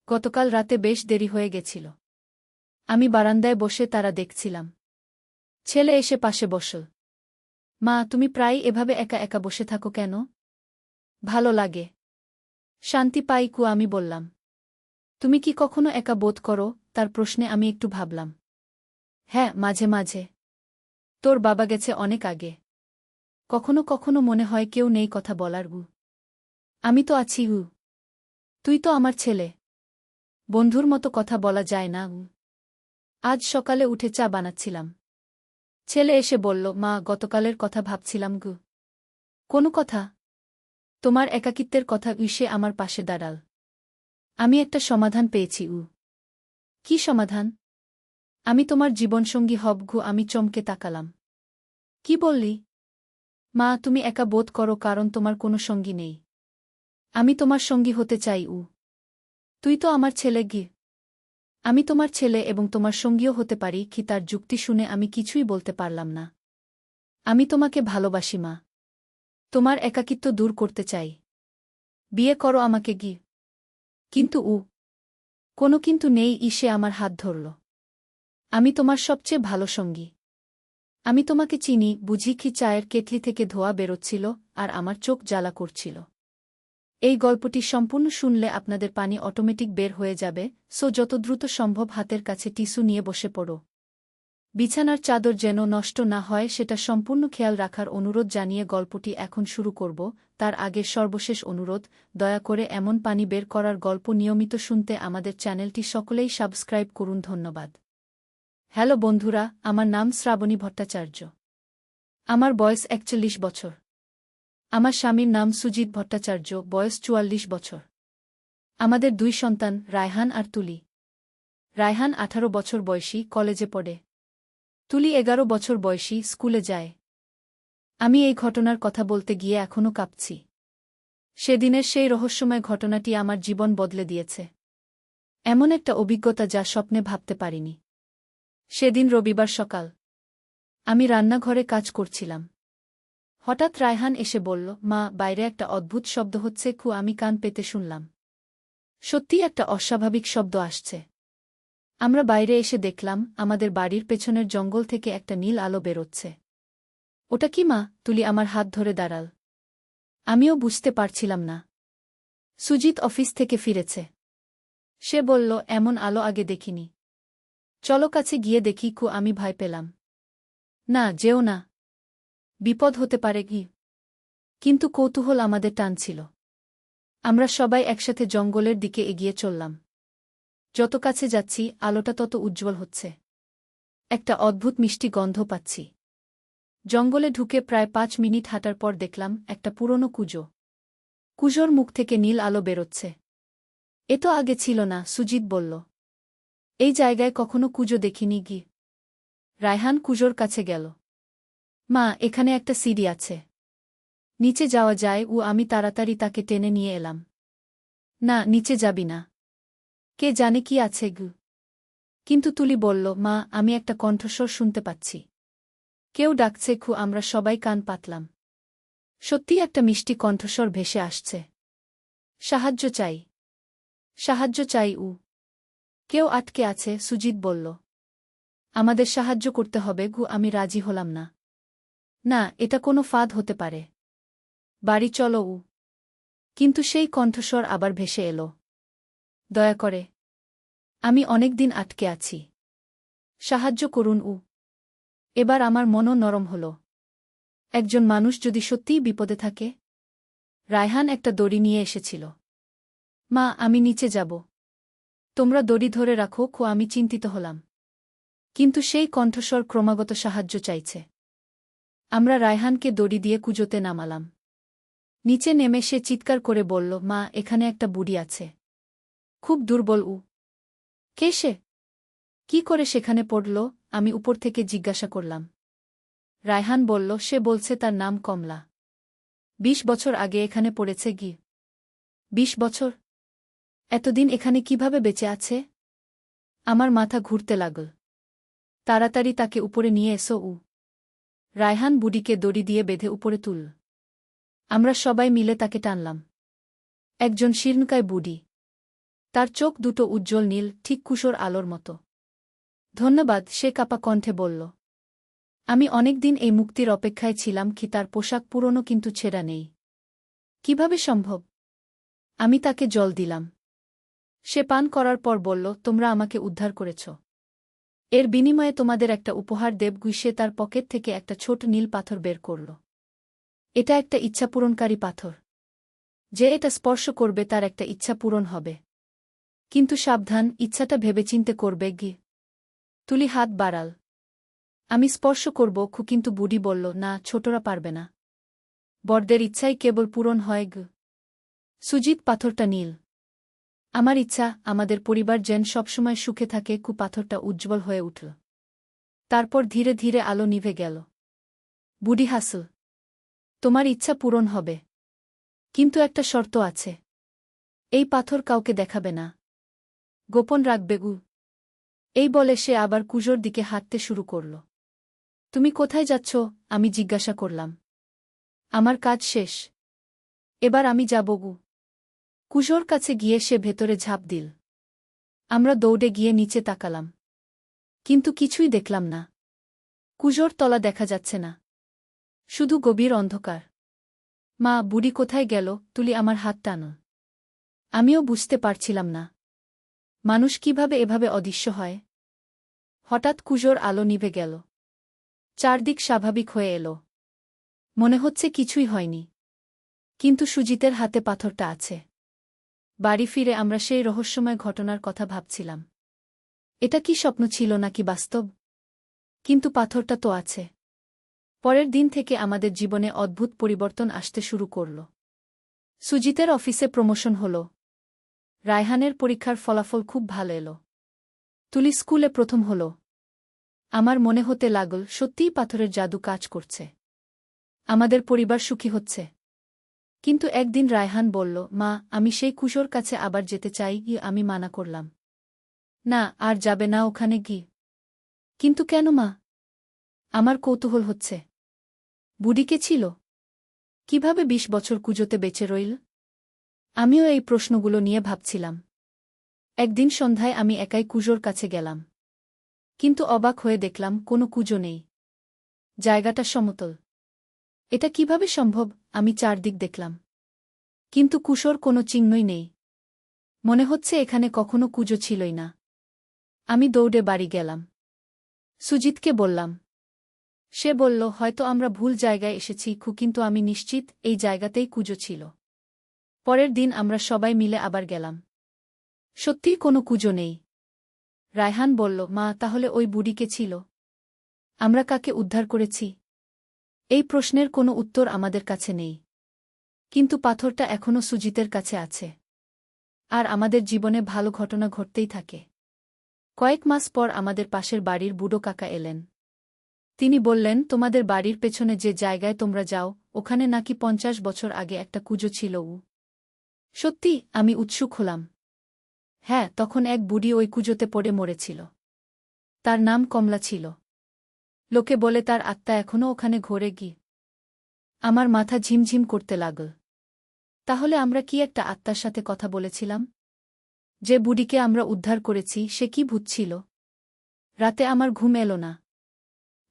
গতকাল রাতে বেশ দেরি হয়ে গেছিল। আমি বারান্দায় বসে তারা দেখছিলাম। ছেলে এসে পাশে বসল। মা, তুমি প্রায় এভাবে একা একা বসে থাকো কেন? ভালো লাগে। শান্তি পাই আমি বললাম। তুমি কি কখনো একা বোধ করো? তার প্রশ্নে আমি একটু ভাবলাম। হ্যাঁ, মাঝে মাঝে। তোর বাবা গেছে অনেক আগে। কখনো কখনো মনে হয় কেউ নেই কথা বলার। আমি তো আছি। তুই তো আমার ছেলে। বন্ধুর মতো কথা বলা যায় না? আজ সকালে উঠে চা বানাচ্ছিলাম। ছেলে এসে বলল, মা, গতকালের কথা ভাবছিলাম। কোনো কথা? তোমার একাকিত্বের কথা। সে আমার পাশে দাঁড়াল। আমি একটা সমাধান পেয়েছি। কি সমাধান? আমি তোমার জীবনসঙ্গী হব। আমি চমকে তাকালাম। কি বললি? মা, তুমি একা বোধ করো কারণ তোমার কোনো সঙ্গী নেই। আমি তোমার সঙ্গী হতে চাই। তুই তো আমার ছেলে। আমি তোমার ছেলে এবং তোমার সঙ্গীও হতে পারি। কি? তার যুক্তি শুনে আমি কিছুই বলতে পারলাম না। আমি তোমাকে ভালোবাসি মা। তোমার একাকিত্ব দূর করতে চাই। বিয়ে করো আমাকে। কিন্তু কোনো কিন্তু নেই। সে আমার হাত ধরল। আমি তোমার সবচেয়ে ভালো সঙ্গী। আমি তোমাকে চিনি, বুঝি। কি? চায়ের কেটলি থেকে ধোঁয়া বেরোচ্ছিল আর আমার চোখ জ্বালা করছিল। এই গল্পটি সম্পূর্ণ শুনলে আপনাদের পানি অটোমেটিক বের হয়ে যাবে, সো যত দ্রুত সম্ভব হাতের কাছে টিস্যু নিয়ে বসে পড়ো। বিছানার চাদর যেন নষ্ট না হয় সেটা সম্পূর্ণ খেয়াল রাখার অনুরোধ জানিয়ে গল্পটি এখন শুরু করব। তার আগে সর্বশেষ অনুরোধ, দয়া করে এমন পানি বের করার গল্প নিয়মিত শুনতে আমাদের চ্যানেলটি সকলেই সাবস্ক্রাইব করুন। ধন্যবাদ। হ্যালো বন্ধুরা, আমার নাম শ্রাবণী ভট্টাচার্য। আমার বয়স ৪১ বছর। আমার স্বামীর নাম সুজিত ভট্টাচার্য, বয়স ৪৪ বছর। আমাদের ২ সন্তান, রায়হান আর তুলি। রায়হান ১৮ বছর বয়সী, কলেজে পড়ে। তুলি ১১ বছর বয়সী, স্কুলে যায়। আমি এই ঘটনার কথা বলতে গিয়ে এখনও কাঁপছি। সেদিনের সেই রহস্যময় ঘটনাটি আমার জীবন বদলে দিয়েছে। এমন একটা অভিজ্ঞতা যা স্বপ্নে ভাবতে পারিনি। সেদিন রবিবার সকাল। আমি রান্নাঘরে কাজ করছিলাম। হঠাৎ রায়হান এসে বলল, মা, বাইরে একটা অদ্ভুত শব্দ হচ্ছে। আমি কান পেতে শুনলাম। সত্যিই একটা অস্বাভাবিক শব্দ আসছে। আমরা বাইরে এসে দেখলাম আমাদের বাড়ির পেছনের জঙ্গল থেকে একটা নীল আলো বেরোচ্ছে। ওটা কি মা? তুলি আমার হাত ধরে দাঁড়াল। আমিও বুঝতে পারছিলাম না। সুজিত অফিস থেকে ফিরেছে। সে বলল, এমন আলো আগে দেখিনি। চলো কাছে গিয়ে দেখি। আমি ভয় পেলাম। না, যেও না। বিপদ হতে পারে। কিন্তু কৌতূহল আমাদের টানছিল। আমরা সবাই একসাথে জঙ্গলের দিকে এগিয়ে চললাম। যত কাছে যাচ্ছি আলোটা তত উজ্জ্বল হচ্ছে। একটা অদ্ভুত মিষ্টি গন্ধ পাচ্ছি। জঙ্গলে ঢুকে প্রায় ৫ মিনিট হাঁটার পর দেখলাম একটা পুরনো কুজো। কুজোর মুখ থেকে নীল আলো বেরোচ্ছে। এ তো আগে ছিল না, সুজিত বলল। এই জায়গায় কখনো কুজো দেখিনি। রায়হান কুজোর কাছে গেল। মা, এখানে একটা সিঁড়ি আছে। নিচে যাওয়া যায়। আমি তাড়াতাড়ি তাকে টেনে নিয়ে এলাম। না, নিচে যাবি না। কে জানে কি আছে। কিন্তু তুলি বলল, মা, আমি একটা কণ্ঠস্বর শুনতে পাচ্ছি। কেউ ডাকছে। আমরা সবাই কান পাতলাম। সত্যিই একটা মিষ্টি কণ্ঠস্বর ভেসে আসছে। সাহায্য চাই। সাহায্য চাই। কেউ আটকে আছে, সুজিত বলল। আমাদের সাহায্য করতে হবে। আমি রাজি হলাম না। না, এটা কোনো ফাঁদ হতে পারে। বাড়ি চলো। কিন্তু সেই কণ্ঠস্বর আবার ভেসে এলো। দয়া করে। আমি অনেক দিন আটকে আছি। সাহায্য করুন। এবার আমার মনও নরম হল। একজন মানুষ যদি সত্যিই বিপদে থাকে। রায়হান একটা দড়ি নিয়ে এসেছিল। মা, আমি নিচে যাব। তোমরা দড়ি ধরে রাখো। আমি চিন্তিত হলাম। কিন্তু সেই কণ্ঠস্বর ক্রমাগত সাহায্য চাইছে। আমরা রায়হানকে দড়ি দিয়ে কুজোতে নামালাম। নিচে নেমে সে চিৎকার করে বলল, মা, এখানে একটা বুড়ি আছে। খুব দুর্বল। কে সে? কি করে সেখানে পড়ল? আমি উপর থেকে জিজ্ঞাসা করলাম। রায়হান বলল, সে বলছে তার নাম কমলা। ২০ বছর আগে এখানে পড়েছে। ২০ বছর? এতদিন এখানে কিভাবে বেঁচে আছে? আমার মাথা ঘুরতে লাগল। তাড়াতাড়ি তাকে উপরে নিয়ে এসো। রায়হান বুড়িকে দড়ি দিয়ে বেঁধে উপরে তুল। আমরা সবাই মিলে তাকে টানলাম। একজন শীর্ণকায় বুড়ি। তার চোখ দুটো উজ্জ্বল নীল, ঠিক কুশোর আলোর মতো। ধন্যবাদ, সে কাপা কণ্ঠে বলল। আমি অনেকদিন এই মুক্তির অপেক্ষায় ছিলাম। কি তার পোশাক পুরনো কিন্তু ছেঁড়া নেই। কিভাবে সম্ভব? আমি তাকে জল দিলাম। সে পান করার পর বলল, তোমরা আমাকে উদ্ধার করেছ। এর বিনিময়ে তোমাদের একটা উপহার দেব। সে তার পকেট থেকে একটা ছোট নীল পাথর বের করল। এটা একটা ইচ্ছাপূরণকারী পাথর। যে এটা স্পর্শ করবে তার একটা ইচ্ছা পূরণ হবে। কিন্তু সাবধান, ইচ্ছাটা ভেবেচিন্তে করবে। তুলি হাত বাড়াল। আমি স্পর্শ করব। কিন্তু বুড়ি বলল, না, ছোটরা পারবে না। বড়দের ইচ্ছাই কেবল পূরণ হয়। সুজিত, পাথরটা নীল। আমার ইচ্ছা আমাদের পরিবার যেন সবসময় সুখে থাকে। পাথরটা উজ্জ্বল হয়ে উঠল। তারপর ধীরে ধীরে আলো নিভে গেল। বুড়ি হাসল। তোমার ইচ্ছা পূরণ হবে, কিন্তু একটা শর্ত আছে। এই পাথর কাউকে দেখাবে না, গোপন রাখবে। এই বলে সে আবার কুজোর দিকে হাঁটতে শুরু করল। তুমি কোথায় যাচ্ছ? আমি জিজ্ঞাসা করলাম। আমার কাজ শেষ, এবার আমি যাব। কুজোর কাছে গিয়ে সে ভেতরে ঝাঁপ দিল। আমরা দৌড়ে গিয়ে নিচে তাকালাম, কিন্তু কিছুই দেখলাম না। কুজোর তলা দেখা যাচ্ছে না, শুধু গভীর অন্ধকার। মা, বুড়ি কোথায় গেল? তুলি আমার হাত টানল। আমিও বুঝতে পারছিলাম না মানুষ কিভাবে এভাবে অদৃশ্য হয়। হঠাৎ কুজোর আলো নিভে গেল। চারদিক স্বাভাবিক হয়ে এলো। মনে হচ্ছে কিছুই হয়নি, কিন্তু সুজিতের হাতে পাথরটা আছে। বাড়ি ফিরে আমরা সেই রহস্যময় ঘটনার কথা ভাবছিলাম। এটা কি স্বপ্ন ছিল নাকি বাস্তব? কিন্তু পাথরটা তো আছে। পরের দিন থেকে আমাদের জীবনে অদ্ভুত পরিবর্তন আসতে শুরু করল। সুজিতের অফিসে প্রমোশন হল। রায়হানের পরীক্ষার ফলাফল খুব ভালো এলো। তুলি স্কুলে প্রথম হল। আমার মনে হতে লাগল সত্যিই পাথরের জাদু কাজ করছে। আমাদের পরিবার সুখী হচ্ছে। কিন্তু একদিন রায়হান বলল, মা, আমি সেই কুশোর কাছে আবার যেতে চাই। আমি মানা করলাম। না, আর যাবে না ওখানে। কিন্তু কেন মা? আমার কৌতূহল হচ্ছে। বুড়িকে ছিল কিভাবে ২০ বছর কুজোতে বেঁচে রইল? আমিও এই প্রশ্নগুলো নিয়ে ভাবছিলাম। একদিন সন্ধ্যায় আমি একাই কুজোর কাছে গেলাম, কিন্তু অবাক হয়ে দেখলাম কোনো কুজো নেই। জায়গাটা সমতল। এটা কিভাবে সম্ভব? আমি চারদিক দেখলাম, কিন্তু কুশোর কোনো চিহ্নই নেই। মনে হচ্ছে এখানে কখনো কুজো ছিলই না। আমি দৌড়ে বাড়ি গেলাম। সুজিতকে বললাম। সে বলল, হয়তো আমরা ভুল জায়গায় এসেছি। কিন্তু আমি নিশ্চিত এই জায়গাতেই কুজো ছিল। পরের দিন আমরা সবাই মিলে আবার গেলাম। সত্যিই কোনো কুজো নেই। রায়হান বলল, মা, তাহলে ওই বুড়িকে ছিল? আমরা কাকে উদ্ধার করেছি? এই প্রশ্নের কোনো উত্তর আমাদের কাছে নেই। কিন্তু পাথরটা এখনও সুজিতের কাছে আছে। আর আমাদের জীবনে ভালো ঘটনা ঘটতেই থাকে। কয়েক মাস পর আমাদের পাশের বাড়ির বুড়ো কাকা এলেন। তিনি বললেন, তোমাদের বাড়ির পেছনে যে জায়গায় তোমরা যাও, ওখানে নাকি ৫০ বছর আগে একটা কুজো ছিল। সত্যি? আমি উৎসুক হলাম। হ্যাঁ, তখন এক বুড়ি ওই কুজোতে পড়ে মরেছিল। তার নাম কমলা ছিল। লোকে বলে তার আত্মা এখনও ওখানে ঘোরে। আমার মাথা ঝিমঝিম করতে লাগল। তাহলে আমরা কি একটা আত্মার সাথে কথা বলেছিলাম? যে বুড়িকে আমরা উদ্ধার করেছি সে কি ভূত ছিল? রাতে আমার ঘুম এলো না।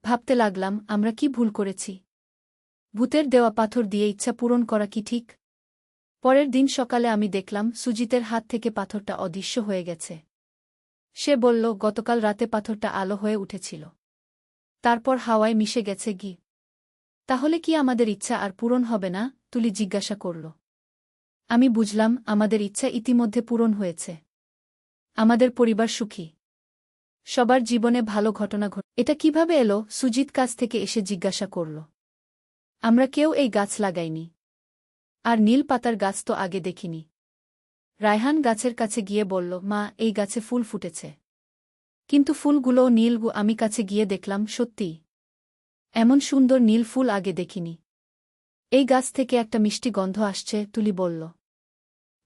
ভাবতে লাগলাম, আমরা কি ভুল করেছি? ভূতের দেওয়া পাথর দিয়ে ইচ্ছা পূরণ করা কি ঠিক? পরের দিন সকালে আমি দেখলাম সুজিতের হাত থেকে পাথরটা অদৃশ্য হয়ে গেছে। সে বলল, গতকাল রাতে পাথরটা আলো হয়ে উঠেছিল, তারপর হাওয়ায় মিশে গেছে। তাহলে কি আমাদের ইচ্ছা আর পূরণ হবে না? তুলি জিজ্ঞাসা করল। আমি বুঝলাম, আমাদের ইচ্ছা ইতিমধ্যে পূরণ হয়েছে। আমাদের পরিবার সুখী। সবার জীবনে ভালো ঘটনা এটা কিভাবে এলো? সুজিত কাছ থেকে এসে জিজ্ঞাসা করল। আমরা কেউ এই গাছ লাগাইনি। আর নীল পাতার গাছ তো আগে দেখিনি। রায়হান গাছের কাছে গিয়ে বলল, মা, এই গাছে ফুল ফুটেছে। কিন্তু ফুলগুলোও নীল। আমি কাছে গিয়ে দেখলাম, সত্যিই এমন সুন্দর নীল ফুল আগে দেখিনি। এই গাছ থেকে একটা মিষ্টি গন্ধ আসছে, তুলি বলল।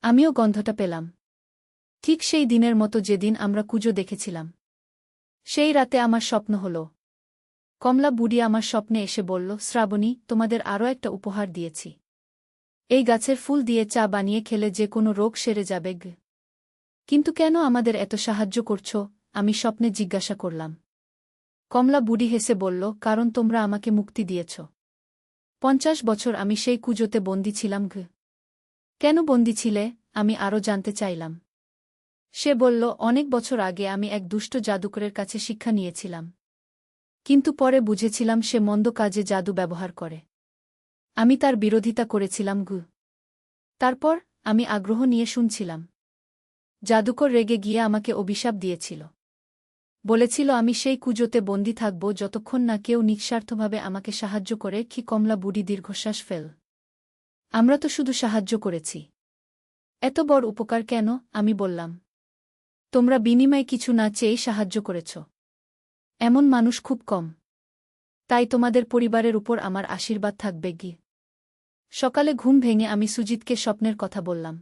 আমিও গন্ধটা পেলাম। ঠিক সেই দিনের মতো যেদিন আমরা কুজো দেখেছিলাম। সেই রাতে আমার স্বপ্ন হল। কমলা বুড়ি আমার স্বপ্নে এসে বলল, শ্রাবণী, তোমাদের আরও একটা উপহার দিয়েছি। এই গাছের ফুল দিয়ে চা বানিয়ে খেলে যে কোনো রোগ সেরে যাবে। কিন্তু কেন আমাদের এত সাহায্য করছ? আমি স্বপ্নে জিজ্ঞাসা করলাম। কমলা বুড়ি হেসে বলল, কারণ তোমরা আমাকে মুক্তি দিয়েছ। 50 বছর আমি সেই কুজোতে বন্দী ছিলাম। কেন বন্দী ছিলে? আমি আরও জানতে চাইলাম। সে বলল, অনেক বছর আগে আমি এক দুষ্ট জাদুকরের কাছে শিক্ষা নিয়েছিলাম। কিন্তু পরে বুঝেছিলাম সে মন্দ কাজে জাদু ব্যবহার করে। আমি তার বিরোধিতা করেছিলাম। তারপর আমি আগ্রহ নিয়ে শুনছিলাম। জাদুকর রেগে গিয়ে আমাকে অভিশাপ দিয়েছিল। বলেছিল আমি সেই কুজোতে বন্দী থাকব যতক্ষণ না কেউ নিঃস্বার্থভাবে আমাকে সাহায্য করে। কি কমলা বুড়ি দীর্ঘশ্বাস ফেল। আমরা তো শুধু সাহায্য করেছি। এত বড় উপকার কেন? আমি বললাম। তোমরা বিনিময়ে কিছু না চেয়েই সাহায্য করেছ। এমন মানুষ খুব কম। তাই তোমাদের পরিবারের উপর আমার আশীর্বাদ থাকবে। সকালে ঘুম ভেঙে আমি সুজিতকে স্বপ্নের কথা বললাম।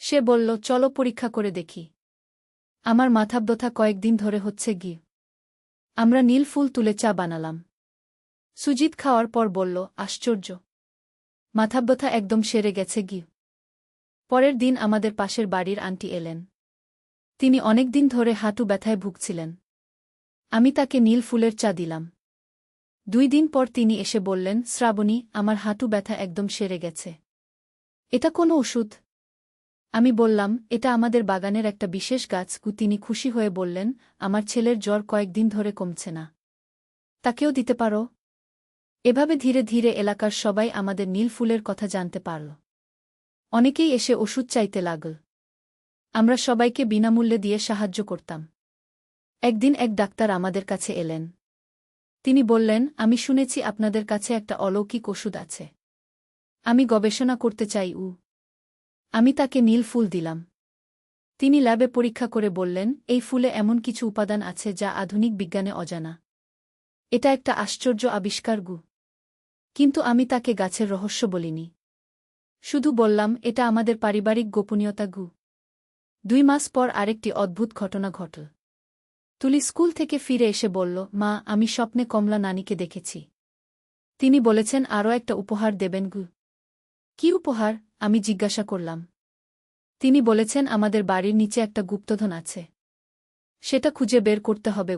সে বলল, চলো পরীক্ষা করে দেখি। আমার মাথাব্যথা কয়েকদিন ধরে হচ্ছে। আমরা নীল ফুল তুলে চা বানালাম। সুজিত খাওয়ার পর বলল, আশ্চর্য, মাথাব্যথা একদম সেরে গেছে। পরের দিন আমাদের পাশের বাড়ির আন্টি এলেন। তিনি অনেকদিন ধরে হাঁটু ব্যথায় ভুগছিলেন। আমি তাকে নীল ফুলের চা দিলাম। 2 দিন পর তিনি এসে বললেন, শ্রাবণী, আমার হাঁটু ব্যথা একদম সেরে গেছে। এটা কোনো ওষুধ? আমি বললাম, এটা আমাদের বাগানের একটা বিশেষ গাছ। তিনি খুশি হয়ে বললেন, আমার ছেলের জ্বর কয়েকদিন ধরে কমছে না। তাকেও দিতে পারো। এভাবে ধীরে ধীরে এলাকার সবাই আমাদের নীল ফুলের কথা জানতে পারল। অনেকেই এসে ওষুধ চাইতে লাগল। আমরা সবাইকে বিনামূল্যে দিয়ে সাহায্য করতাম। একদিন এক ডাক্তার আমাদের কাছে এলেন। তিনি বললেন, আমি শুনেছি আপনাদের কাছে একটা অলৌকিক ওষুধ আছে। আমি গবেষণা করতে চাই। আমি তাকে নীল ফুল দিলাম। তিনি ল্যাবে পরীক্ষা করে বললেন, এই ফুলে এমন কিছু উপাদান আছে যা আধুনিক বিজ্ঞানে অজানা। এটা একটা আশ্চর্য আবিষ্কার। কিন্তু আমি তাকে গাছের রহস্য বলিনি। শুধু বললাম, এটা আমাদের পারিবারিক গোপনীয়তা। 2 মাস পর আরেকটি অদ্ভুত ঘটনা ঘটল। তুলি স্কুল থেকে ফিরে এসে বলল, মা, আমি স্বপ্নে কমলা নানিকে দেখেছি। তিনি বলেছেন আরও একটা উপহার দেবেন। কি উপহার? আমি জিজ্ঞাসা করলাম। তিনি বলেছেন আমাদের বাড়ির নিচে একটা গুপ্তধন আছে। সেটা খুঁজে বের করতে হবে।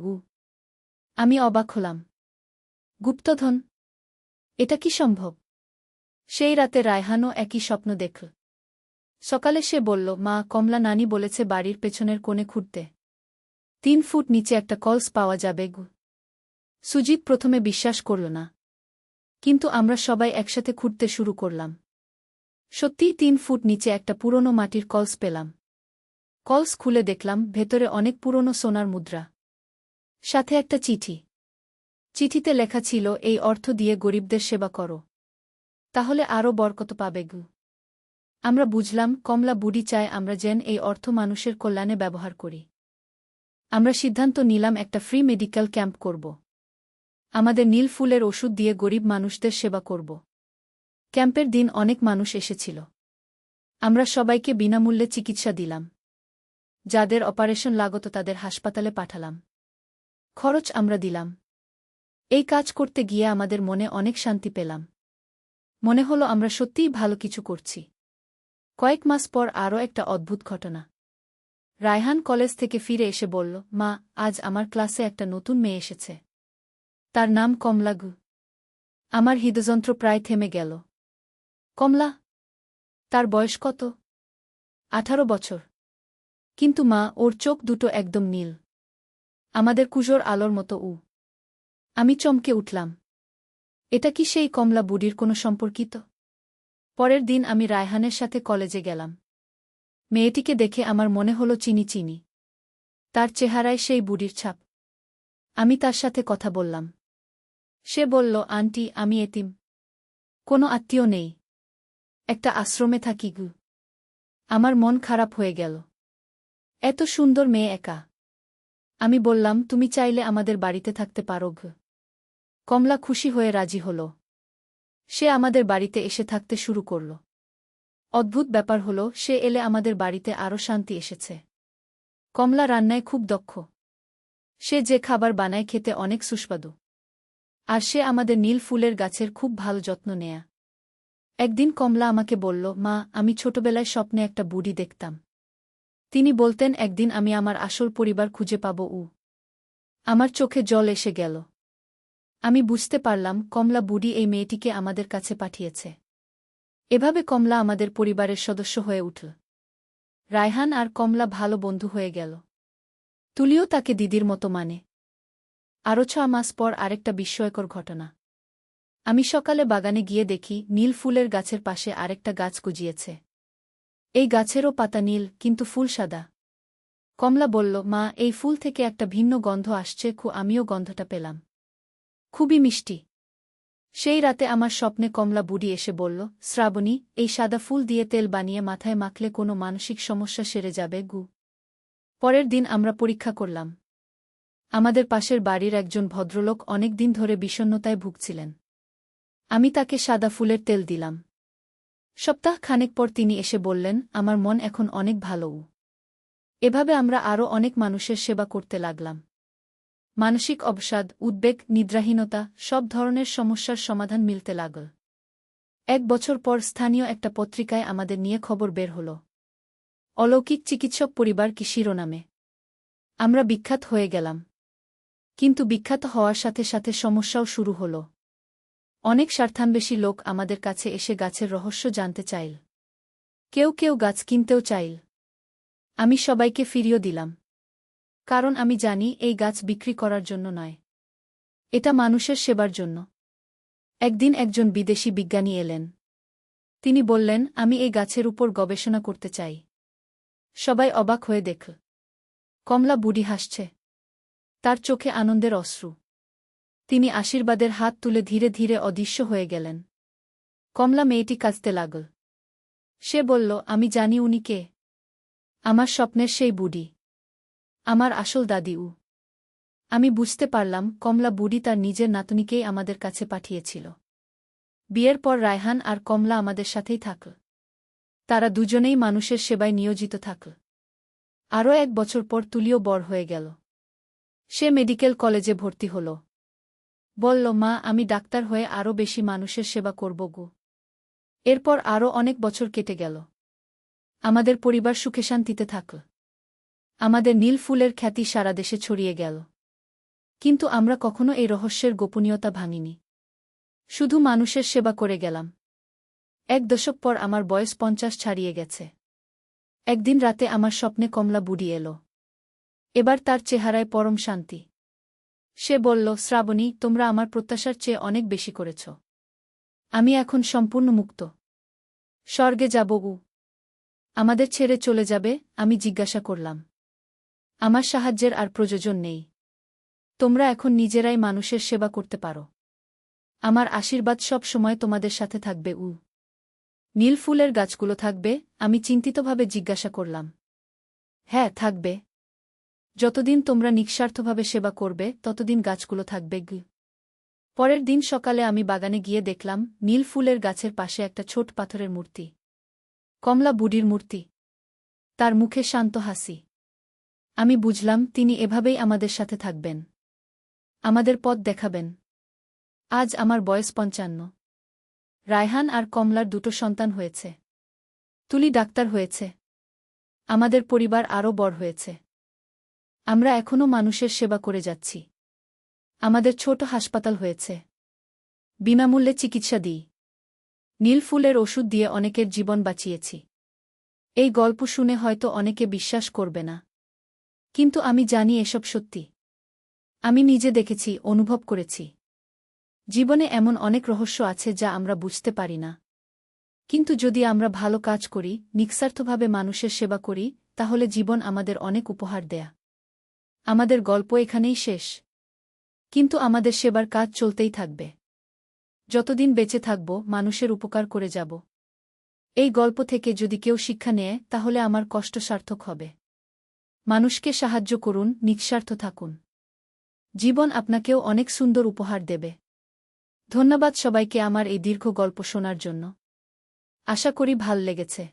আমি অবাক হলাম। গুপ্তধন? এটা কি সম্ভব? সেই রাতে রায়হানও একই স্বপ্ন দেখল। সকালে সে বলল, মা, কমলা নানি বলেছে বাড়ির পেছনের কোণে খুঁড়তে 3 ফুট নিচে একটা কলস পাওয়া যাবে। সুজিত প্রথমে বিশ্বাস করল না। কিন্তু আমরা সবাই একসাথে খুঁড়তে শুরু করলাম। সত্যিই 3 ফুট নিচে একটা পুরনো মাটির কলস পেলাম। কলস খুলে দেখলাম ভেতরে অনেক পুরনো সোনার মুদ্রা। সাথে একটা চিঠি। চিঠিতে লেখা ছিল, এই অর্থ দিয়ে গরিবদের সেবা করো, তাহলে আরও বরকত পাবে। আমরা বুঝলাম কমলা বুড়ি চায় আমরা যেন এই অর্থ মানুষের কল্যাণে ব্যবহার করি। আমরা সিদ্ধান্ত নিলাম একটা ফ্রি মেডিকেল ক্যাম্প করব। আমাদের নীল ফুলের ওষুধ দিয়ে গরিব মানুষদের সেবা করব। ক্যাম্পের দিন অনেক মানুষ এসেছিল। আমরা সবাইকে বিনামূল্যে চিকিৎসা দিলাম। যাদের অপারেশন লাগত তাদের হাসপাতালে পাঠালাম। খরচ আমরা দিলাম। এই কাজ করতে গিয়ে আমাদের মনে অনেক শান্তি পেলাম। মনে হলো আমরা সত্যিই ভালো কিছু করছি। কয়েক মাস পর আরও একটা অদ্ভুত ঘটনা। রায়হান কলেজ থেকে ফিরে এসে বলল, মা, আজ আমার ক্লাসে একটা নতুন মেয়ে এসেছে। তার নাম কমলা। আমার হৃদযন্ত্র প্রায় থেমে গেল। কমলা? তার বয়স কত? 18 বছর। কিন্তু মা, ওর চোখ দুটো একদম নীল, আমাদের কুজোর আলোর মতো। আমি চমকে উঠলাম। এটা কি সেই কমলা বুড়ির কোনো সম্পর্কিত? পরের দিন আমি রায়হানের সাথে কলেজে গেলাম। মেয়েটিকে দেখে আমার মনে হলো চিনি চিনি। তার চেহারায় সেই বুড়ির ছাপ। আমি তার সাথে কথা বললাম। সে বলল, আন্টি, আমি এতিম। কোনো আত্মীয় নেই। একটা আশ্রমে থাকি। আমার মন খারাপ হয়ে গেল। এত সুন্দর মেয়ে একা। আমি বললাম, তুমি চাইলে আমাদের বাড়িতে থাকতে পারো। কমলা খুশি হয়ে রাজি হল। সে আমাদের বাড়িতে এসে থাকতে শুরু করল। অদ্ভুত ব্যাপার হলো, সে এলে আমাদের বাড়িতে আরও শান্তি এসেছে। কমলা রান্নায় খুব দক্ষ। সে যে খাবার বানায় খেতে অনেক সুস্বাদু। আর সে আমাদের নীল ফুলের গাছের খুব ভালো যত্ন নেয়া। একদিন কমলা আমাকে বলল, মা, আমি ছোটবেলায় স্বপ্নে একটা বুড়ি দেখতাম। তিনি বলতেন একদিন আমি আমার আসল পরিবার খুঁজে পাব। আমার চোখে জল এসে গেল। আমি বুঝতে পারলাম কমলা বুড়ি এই মেয়েটিকে আমাদের কাছে পাঠিয়েছে। এভাবে কমলা আমাদের পরিবারের সদস্য হয়ে উঠল। রায়হান আর কমলা ভালো বন্ধু হয়ে গেল। তুলিও তাকে দিদির মতো মানে। আরও 6 মাস পর আরেকটা বিস্ময়কর ঘটনা। আমি সকালে বাগানে গিয়ে দেখি নীল ফুলের গাছের পাশে আরেকটা গাছ গজিয়েছে। এই গাছেরও পাতা নীল, কিন্তু ফুল সাদা। কমলা বলল, মা, এই ফুল থেকে একটা ভিন্ন গন্ধ আসছে। আমিও গন্ধটা পেলাম। খুবই মিষ্টি। সেই রাতে আমার স্বপ্নে কমলা বুড়ি এসে বলল, শ্রাবণী, এই সাদা ফুল দিয়ে তেল বানিয়ে মাথায় মাখলে কোনো মানসিক সমস্যা সেরে যাবে। পরের দিন আমরা পরীক্ষা করলাম। আমাদের পাশের বাড়ির একজন ভদ্রলোক অনেক দিন ধরে বিষণ্ণতায় ভুগছিলেন। আমি তাকে সাদা ফুলের তেল দিলাম। সপ্তাহ খানেক পর তিনি এসে বললেন, আমার মন এখন অনেক ভালো। এভাবে আমরা আরও অনেক মানুষের সেবা করতে লাগলাম। মানসিক অবসাদ, উদ্বেগ, নিদ্রাহীনতা, সব ধরনের সমস্যার সমাধান মিলতে লাগল। 1 বছর পর স্থানীয় একটা পত্রিকায় আমাদের নিয়ে খবর বের হল। অলৌকিক চিকিৎসক পরিবার কি শিরোনামে। আমরা বিখ্যাত হয়ে গেলাম। কিন্তু বিখ্যাত হওয়ার সাথে সাথে সমস্যাও শুরু হল। অনেক স্বার্থান্বেষী লোক আমাদের কাছে এসে গাছের রহস্য জানতে চাইল। কেউ কেউ গাছ কিনতেও চাইল। আমি সবাইকে ফিরিয়ে দিলাম। কারণ আমি জানি এই গাছ বিক্রি করার জন্য নয়। এটা মানুষের সেবার জন্য। একদিন একজন বিদেশি বিজ্ঞানী এলেন। তিনি বললেন, আমি এই গাছের উপর গবেষণা করতে চাই। সবাই অবাক হয়ে দেখল। কমলা বুড়ি হাসছে। তার চোখে আনন্দের অশ্রু। তিনি আশীর্বাদের হাত তুলে ধীরে ধীরে অদৃশ্য হয়ে গেলেন। কমলা মেয়েটি কাঁদতে লাগল। সে বলল, আমি জানি উনি কে। আমার স্বপ্নের সেই বুড়ি। আমার আসল দাদি। আমি বুঝতে পারলাম কমলা বুড়ি তার নিজের নাতনিকেই আমাদের কাছে পাঠিয়েছিল। বিয়ের পর রায়হান আর কমলা আমাদের সাথেই থাকল। তারা দুজনেই মানুষের সেবায় নিয়োজিত থাকল। আরও 1 বছর পর তুলিও বড় হয়ে গেল। সে মেডিকেল কলেজে ভর্তি হল। বলল, মা, আমি ডাক্তার হয়ে আরও বেশি মানুষের সেবা করব। এরপর আরও অনেক বছর কেটে গেল। আমাদের পরিবার সুখে শান্তিতে থাকল। আমাদের নীল ফুলের খ্যাতি সারা দেশে ছড়িয়ে গেল। কিন্তু আমরা কখনো এই রহস্যের গোপনীয়তা ভাঙিনি। শুধু মানুষের সেবা করে গেলাম। 1 দশক পর আমার বয়স 50 ছাড়িয়ে গেছে। একদিন রাতে আমার স্বপ্নে কমলা বুড়ি এলো। এবার তার চেহারায় পরম শান্তি। সে বলল, শ্রাবণী, তোমরা আমার প্রত্যাশার চেয়ে অনেক বেশি করেছ। আমি এখন সম্পূর্ণ মুক্ত। স্বর্গে যাব। আমাদের ছেড়ে চলে যাবে? আমি জিজ্ঞাসা করলাম। আমার সাহায্যের আর প্রয়োজন নেই। তোমরা এখন নিজেরাই মানুষের সেবা করতে পারো। আমার আশীর্বাদ সব সময় তোমাদের সাথে থাকবে। নীল ফুলের গাছগুলো থাকবে? আমি চিন্তিতভাবে জিজ্ঞাসা করলাম। হ্যাঁ, থাকবে। যতদিন তোমরা নিঃস্বার্থভাবে সেবা করবে ততদিন গাছগুলো থাকবে। পরের দিন সকালে আমি বাগানে গিয়ে দেখলাম নীল ফুলের গাছের পাশে একটা ছোট পাথরের মূর্তি। কমলা বুড়ির মূর্তি। তার মুখে শান্ত হাসি। আমি বুঝলাম তিনি এভাবেই আমাদের সাথে থাকবেন। আমাদের পথ দেখাবেন। আজ আমার বয়স 55। রায়হান আর কমলার 2টো সন্তান হয়েছে। তুলি ডাক্তার হয়েছে। আমাদের পরিবার আরও বড় হয়েছে। আমরা এখনও মানুষের সেবা করে যাচ্ছি। আমাদের ছোট হাসপাতাল হয়েছে। বিনামূল্যে চিকিৎসা দিই। নীল ফুলের ওষুধ দিয়ে অনেকের জীবন বাঁচিয়েছি। এই গল্প শুনে হয়তো অনেকে বিশ্বাস করবে না। কিন্তু আমি জানি এসব সত্যি। আমি নিজে দেখেছি, অনুভব করেছি। জীবনে এমন অনেক রহস্য আছে যা আমরা বুঝতে পারি না। কিন্তু যদি আমরা ভালো কাজ করি, নিঃস্বার্থভাবে মানুষের সেবা করি, তাহলে জীবন আমাদের অনেক উপহার দেয়া। আমাদের গল্প এখানেই শেষ। কিন্তু আমাদের সেবার কাজ চলতেই থাকবে। যতদিন বেঁচে থাকব, মানুষের উপকার করে যাব। এই গল্প থেকে যদি কেউ শিক্ষা নেয়, তাহলে আমার কষ্ট সার্থক হবে। মানুষকে সাহায্য করুন, নিঃস্বার্থ থাকুন। জীবন আপনাকেও অনেক সুন্দর উপহার দেবে। ধন্যবাদ সবাইকে আমার এই দীর্ঘ গল্প শোনার জন্য। আশা করি ভাল লেগেছে।